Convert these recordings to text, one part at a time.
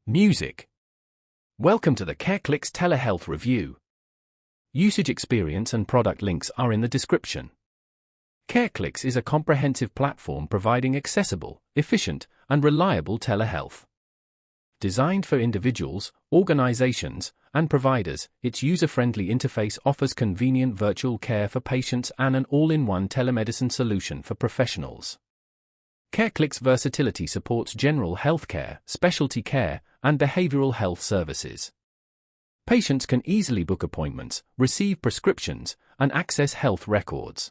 Music. Welcome to the CareClix Telehealth review. Usage experience and product links are in the description. CareClix is a comprehensive platform providing accessible, efficient, and reliable telehealth. Designed for individuals, organizations, and providers, its user-friendly interface offers convenient virtual care for patients and an all-in-one telemedicine solution for professionals. CareClix versatility supports general healthcare, specialty care, and behavioral health services. Patients can easily book appointments, receive prescriptions, and access health records.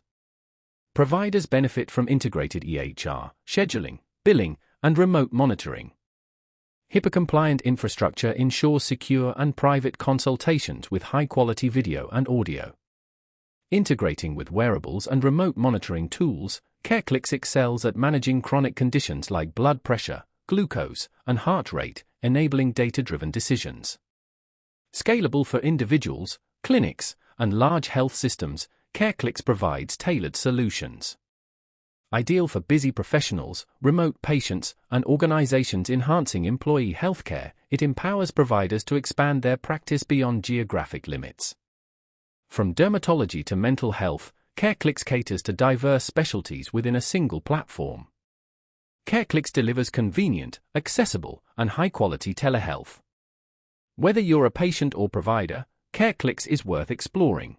Providers benefit from integrated EHR, scheduling, billing, and remote monitoring. HIPAA-compliant infrastructure ensures secure and private consultations with high-quality video and audio. Integrating with wearables and remote monitoring tools, CareClix excels at managing chronic conditions like blood pressure, glucose, and heart rate, enabling data-driven decisions. Scalable for individuals, clinics, and large health systems, CareClix provides tailored solutions. Ideal for busy professionals, remote patients, and organizations enhancing employee healthcare, it empowers providers to expand their practice beyond geographic limits. From dermatology to mental health, CareClix caters to diverse specialties within a single platform. CareClix delivers convenient, accessible, and high-quality telehealth. Whether you're a patient or provider, CareClix is worth exploring.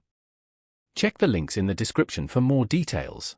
Check the links in the description for more details.